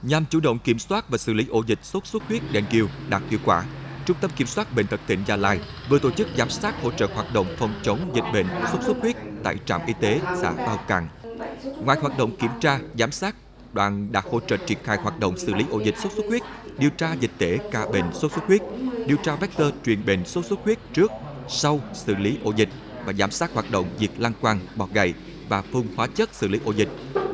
Nhằm chủ động kiểm soát và xử lý ổ dịch sốt xuất huyết dengue đạt hiệu quả, Trung tâm Kiểm soát Bệnh tật tỉnh Gia Lai vừa tổ chức giám sát hỗ trợ hoạt động phòng chống dịch bệnh sốt xuất huyết tại trạm y tế xã Bao Cạn. Ngoài hoạt động kiểm tra, giám sát, đoàn đã hỗ trợ triển khai hoạt động xử lý ổ dịch sốt xuất huyết, điều tra dịch tễ ca bệnh sốt xuất huyết, điều tra vector truyền bệnh sốt xuất huyết trước, sau xử lý ổ dịch và giám sát hoạt động diệt lăng quăng, bọ gậy và phun hóa chất xử lý ổ dịch,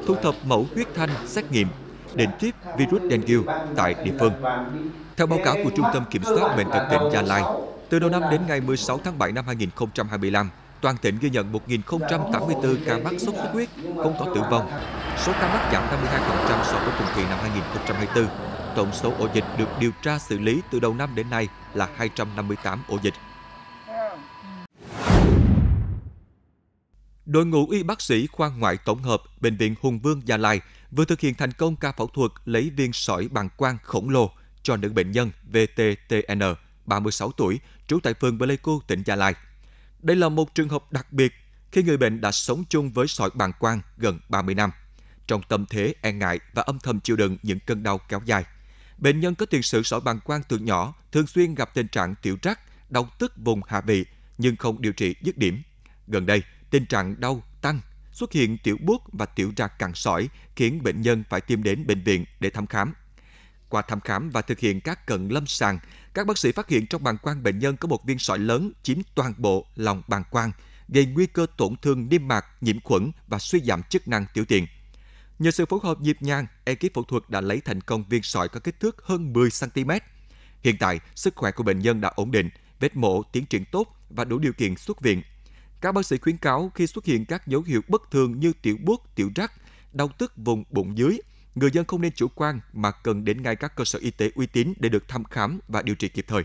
thu thập mẫu huyết thanh xét nghiệm định tuyếp virus dengue tại địa phương. Theo báo cáo của Trung tâm Kiểm soát Bệnh tật tỉnh Gia Lai, từ đầu năm đến ngày 16 tháng 7 năm 2025, toàn tỉnh ghi nhận 1.084 ca mắc sốt xuất huyết, không có tử vong. Số ca mắc giảm 52% so với cùng kỳ năm 2024. Tổng số ổ dịch được điều tra xử lý từ đầu năm đến nay là 258 ổ dịch. Đội ngũ y bác sĩ khoa ngoại tổng hợp Bệnh viện Hùng Vương Gia Lai vừa thực hiện thành công ca phẫu thuật lấy viên sỏi bàng quang khổng lồ cho nữ bệnh nhân VTTN, 36 tuổi, trú tại phường Pleiku, tỉnh Gia Lai. Đây là một trường hợp đặc biệt khi người bệnh đã sống chung với sỏi bàng quang gần 30 năm. Trong tâm thế e ngại và âm thầm chịu đựng những cơn đau kéo dài. Bệnh nhân có tiền sử sỏi bàng quang từ nhỏ, thường xuyên gặp tình trạng tiểu trắc, đau tức vùng hạ vị nhưng không điều trị dứt điểm. Gần đây, tình trạng đau tăng, xuất hiện tiểu buốt và tiểu ra cặn sỏi khiến bệnh nhân phải tìm đến bệnh viện để thăm khám. Qua thăm khám và thực hiện các cận lâm sàng, các bác sĩ phát hiện trong bàng quang bệnh nhân có một viên sỏi lớn chiếm toàn bộ lòng bàng quang, gây nguy cơ tổn thương niêm mạc, nhiễm khuẩn và suy giảm chức năng tiểu tiện. Nhờ sự phối hợp nhịp nhàng, ekip phẫu thuật đã lấy thành công viên sỏi có kích thước hơn 10 cm. Hiện tại, sức khỏe của bệnh nhân đã ổn định, vết mổ tiến triển tốt và đủ điều kiện xuất viện. Các bác sĩ khuyến cáo khi xuất hiện các dấu hiệu bất thường như tiểu buốt, tiểu rắc, đau tức vùng bụng dưới, người dân không nên chủ quan mà cần đến ngay các cơ sở y tế uy tín để được thăm khám và điều trị kịp thời.